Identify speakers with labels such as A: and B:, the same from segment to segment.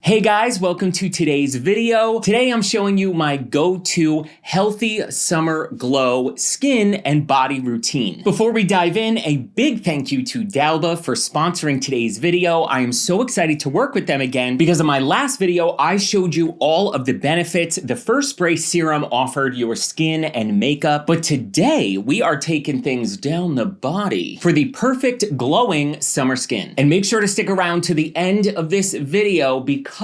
A: Hey guys, welcome to today's video. Today I'm showing you my go-to healthy summer glow skin and body routine. Before we dive in, a big thank you to Dalba for sponsoring today's video. I am so excited to work with them again because in my last video, I showed you all of the benefits the first spray serum offered your skin and makeup. But today we are taking things down the body for the perfect glowing summer skin. And make sure to stick around to the end of this video because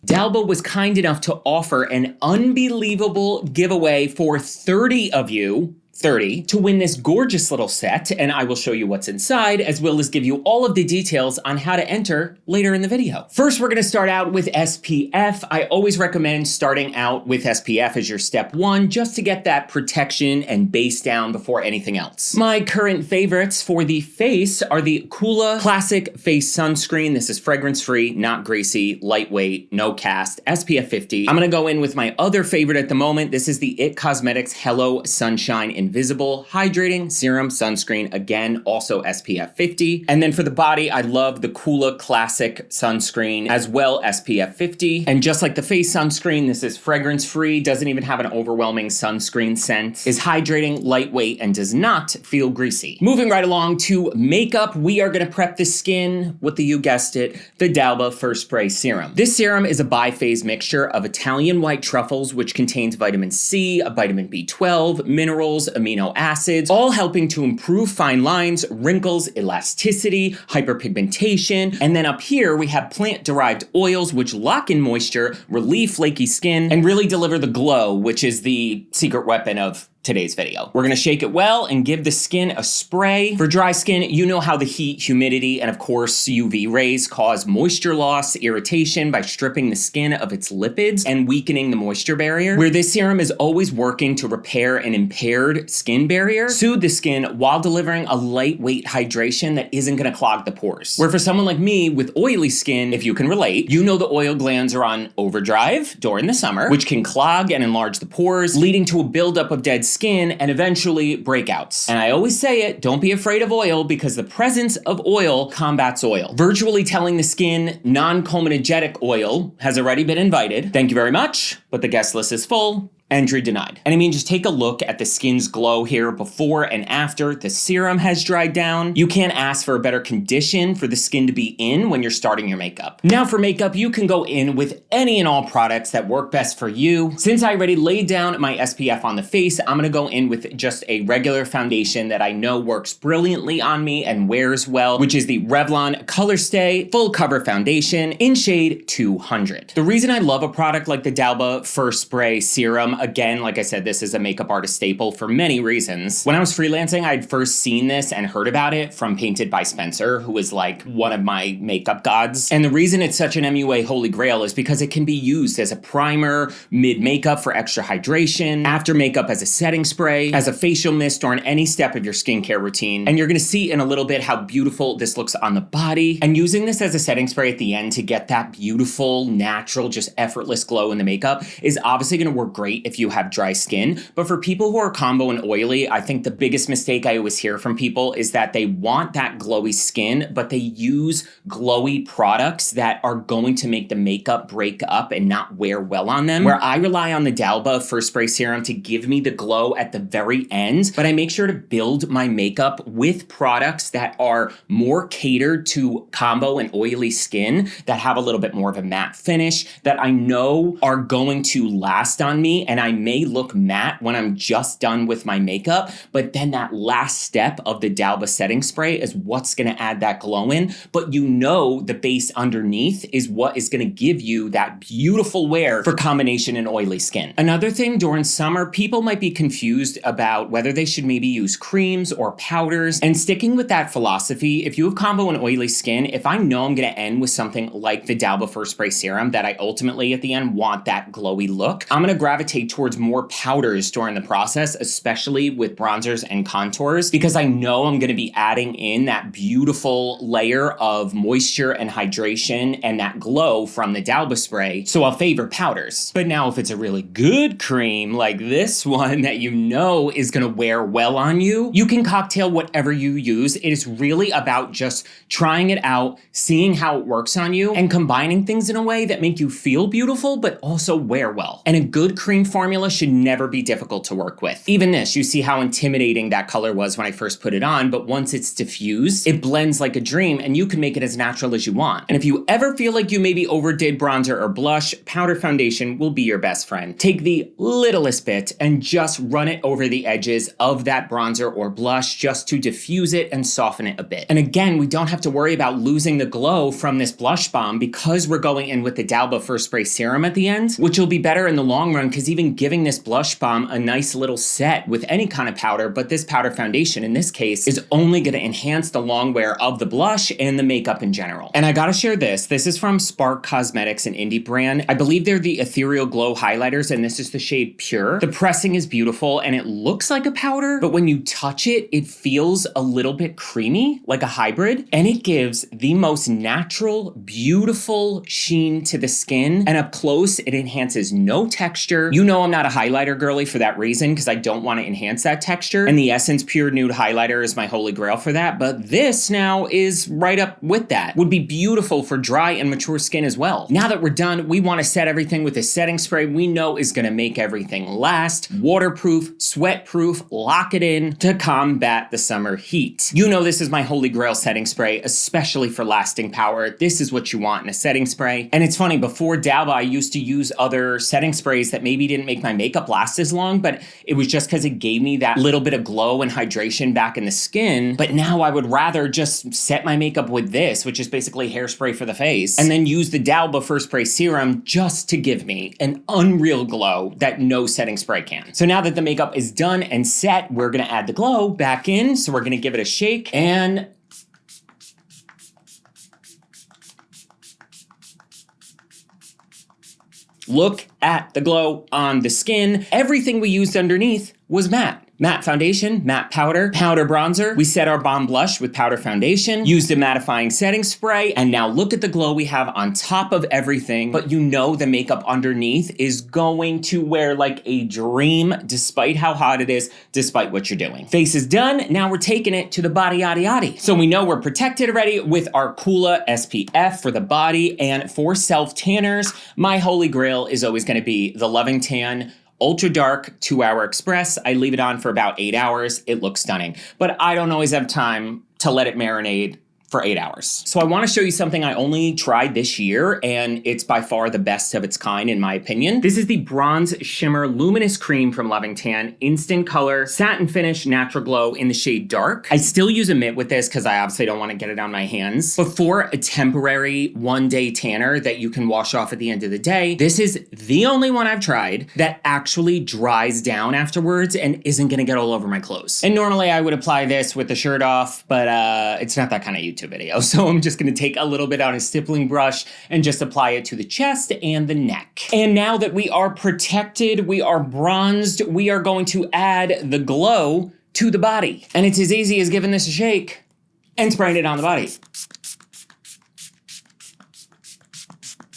A: Dalba was kind enough to offer an unbelievable giveaway for 30 of you. 30 to win this gorgeous little set, and I will show you what's inside as well as give you all of the details on how to enter later in the video. First, we're going to start out with SPF. I always recommend starting out with SPF as your step one just to get that protection and base down before anything else. My current favorites for the face are the Coola Classic Face Sunscreen. This is fragrance-free, not greasy, lightweight, no cast, SPF 50. I'm going to go in with my other favorite at the moment. This is the IT Cosmetics Hello Sunshine Invisible Hydrating Serum Sunscreen, again, also SPF 50. And then for the body, I love the Coola Classic Sunscreen, as well SPF 50. And just like the face sunscreen, this is fragrance-free, doesn't even have an overwhelming sunscreen scent, is hydrating, lightweight, and does not feel greasy. Moving right along to makeup, we are gonna prep the skin with you guessed it, the Dalba First Spray Serum. This serum is a biphase mixture of Italian white truffles, which contains vitamin C, vitamin B12, minerals, amino acids, all helping to improve fine lines, wrinkles, elasticity, hyperpigmentation. And then up here, we have plant-derived oils, which lock in moisture, relieve flaky skin, and really deliver the glow, which is the secret weapon of today's video. We're gonna shake it well and give the skin a spray. For dry skin, you know how the heat, humidity, and of course UV rays cause moisture loss, irritation by stripping the skin of its lipids and weakening the moisture barrier. Where this serum is always working to repair an impaired skin barrier, soothe the skin while delivering a lightweight hydration that isn't gonna clog the pores. Where for someone like me with oily skin, if you can relate, you know the oil glands are on overdrive during the summer, which can clog and enlarge the pores, leading to a buildup of dead skin and eventually breakouts. And I always say it, don't be afraid of oil because the presence of oil combats oil. Virtually telling the skin non-comedogenic oil has already been invited. Thank you very much, but the guest list is full. Entry denied. And I mean, just take a look at the skin's glow here before and after the serum has dried down. You can't ask for a better condition for the skin to be in when you're starting your makeup. Now for makeup, you can go in with any and all products that work best for you. Since I already laid down my SPF on the face, I'm gonna go in with just a regular foundation that I know works brilliantly on me and wears well, which is the Revlon Color Stay Full Cover Foundation in shade 200. The reason I love a product like the Dalba First Spray Serum, again, like I said, this is a makeup artist staple for many reasons. When I was freelancing, I'd first seen this and heard about it from Painted by Spencer, who is like one of my makeup gods. And the reason it's such an MUA holy grail is because it can be used as a primer, mid-makeup for extra hydration, after makeup as a setting spray, as a facial mist, or in any step of your skincare routine. And you're gonna see in a little bit how beautiful this looks on the body. And using this as a setting spray at the end to get that beautiful, natural, just effortless glow in the makeup is obviously gonna work great if you have dry skin. But for people who are combo and oily, I think the biggest mistake I always hear from people is that they want that glowy skin, but they use glowy products that are going to make the makeup break up and not wear well on them. Where I rely on the Dalba First Spray Serum to give me the glow at the very end, but I make sure to build my makeup with products that are more catered to combo and oily skin, that have a little bit more of a matte finish, that I know are going to last on me, and I may look matte when I'm just done with my makeup, but then that last step of the Dalba setting spray is what's gonna add that glow in, but you know the base underneath is what is gonna give you that beautiful wear for combination and oily skin. Another thing, during summer, people might be confused about whether they should maybe use creams or powders, and sticking with that philosophy, if you have combo and oily skin, if I know I'm gonna end with something like the Dalba First Spray Serum that I ultimately at the end want that glowy look, I'm gonna gravitate gravitate towards more powders during the process, especially with bronzers and contours, because I know I'm going to be adding in that beautiful layer of moisture and hydration and that glow from the D'Alba spray. So I'll favor powders. But now if it's a really good cream like this one that you know is going to wear well on you, you can cocktail whatever you use. It is really about just trying it out, seeing how it works on you, and combining things in a way that make you feel beautiful but also wear well. And a good cream formula should never be difficult to work with. Even this, you see how intimidating that color was when I first put it on, but once it's diffused, it blends like a dream and you can make it as natural as you want. And if you ever feel like you maybe overdid bronzer or blush, powder foundation will be your best friend. Take the littlest bit and just run it over the edges of that bronzer or blush just to diffuse it and soften it a bit. And again, we don't have to worry about losing the glow from this blush bomb because we're going in with the D'Alba First Spray Serum at the end, which will be better in the long run because even giving this blush bomb a nice little set with any kind of powder, but this powder foundation in this case is only going to enhance the long wear of the blush and the makeup in general. And I gotta share this. This is from Spark Cosmetics, an indie brand. I believe they're the Ethereal Glow highlighters, and this is the shade Pure. The pressing is beautiful and it looks like a powder, but when you touch it, it feels a little bit creamy, like a hybrid, and it gives the most natural, beautiful sheen to the skin. And up close, it enhances no texture. You know I'm not a highlighter girly for that reason because I don't want to enhance that texture. And the Essence Pure Nude Highlighter is my holy grail for that. But this now is right up with that. Would be beautiful for dry and mature skin as well. Now that we're done, we want to set everything with a setting spray we know is going to make everything last, waterproof, sweat-proof, lock it in to combat the summer heat. You know this is my holy grail setting spray, especially for lasting power. This is what you want in a setting spray. And it's funny, before D'Alba, I used to use other setting sprays that maybe didn't make my makeup last as long, but it was just because it gave me that little bit of glow and hydration back in the skin. But now I would rather just set my makeup with this, which is basically hairspray for the face, and then use the D'Alba First Spray Serum just to give me an unreal glow that no setting spray can. So now that the makeup is done and set, we're gonna add the glow back in. So we're gonna give it a shake and look at the glow on the skin. Everything we used underneath was matte. Matte foundation, matte powder, powder bronzer. We set our bomb blush with powder foundation, used a mattifying setting spray, and now look at the glow we have on top of everything. But you know the makeup underneath is going to wear like a dream despite how hot it is, despite what you're doing. Face is done, now we're taking it to the body yaddy yaddy. So we know we're protected already with our Coola SPF for the body, and for self-tanners, my holy grail is always gonna be the Loving Tan Ultra Dark 2-Hour Express. I leave it on for about 8 hours. It looks stunning, but I don't always have time to let it marinate for 8 hours. So I want to show you something I only tried this year, and it's by far the best of its kind in my opinion. This is the Bronze Shimmer Luminous Cream from Loving Tan, instant color, satin finish, natural glow in the shade Dark. I still use a mitt with this because I obviously don't want to get it on my hands. But for a temporary one-day tanner that you can wash off at the end of the day, this is the only one I've tried that actually dries down afterwards and isn't going to get all over my clothes. And normally I would apply this with the shirt off, but it's not that kind of YouTube video. So I'm just going to take a little bit on a stippling brush and just apply it to the chest and the neck. And now that we are protected, we are bronzed, we are going to add the glow to the body. And it's as easy as giving this a shake and spraying it on the body.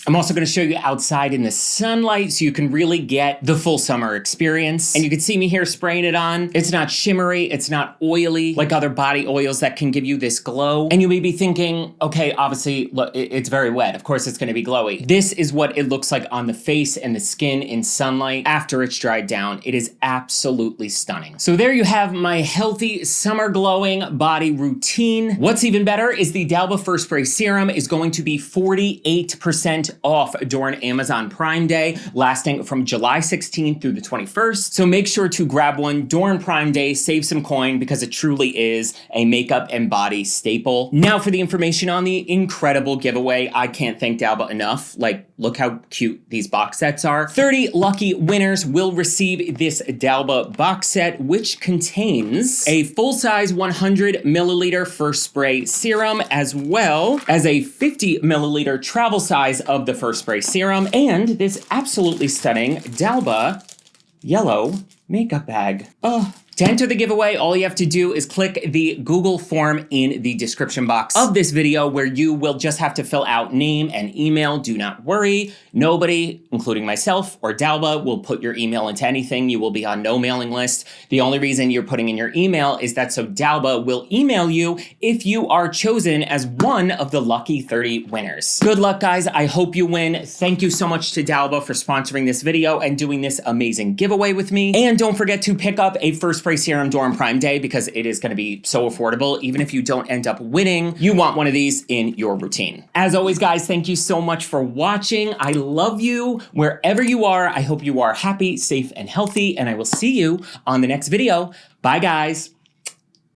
A: I'm also going to show you outside in the sunlight so you can really get the full summer experience. And you can see me here spraying it on. It's not shimmery, it's not oily like other body oils that can give you this glow. And you may be thinking, okay, obviously, look, it's very wet. Of course it's going to be glowy. This is what it looks like on the face and the skin in sunlight after it's dried down. It is absolutely stunning. So there you have my healthy summer glowing body routine. What's even better is the D'Alba First Spray Serum is going to be 48% off during Amazon Prime Day, lasting from July 16th through the 21st. So make sure to grab one during Prime Day, save some coin because it truly is a makeup and body staple. Now for the information on the incredible giveaway. I can't thank D'Alba enough. Like, look how cute these box sets are. 30 lucky winners will receive this D'Alba box set, which contains a full-size 100 milliliter First Spray Serum, as well as a 50 milliliter travel size of the First Spray Serum, and this absolutely stunning D'Alba yellow makeup bag. Ugh. To enter the giveaway, all you have to do is click the Google form in the description box of this video, where you will just have to fill out name and email. Do not worry. Nobody, including myself or Dalba, will put your email into anything. You will be on no mailing list. The only reason you're putting in your email is that so Dalba will email you if you are chosen as one of the lucky 30 winners. Good luck, guys. I hope you win. Thank you so much to Dalba for sponsoring this video and doing this amazing giveaway with me. And don't forget to pick up a first price serum during Prime Day, because it is going to be so affordable. Even if you don't end up winning, you want one of these in your routine. As always, guys, thank you so much for watching. I love you wherever you are. I hope you are happy, safe, and healthy, and I will see you on the next video. Bye, guys.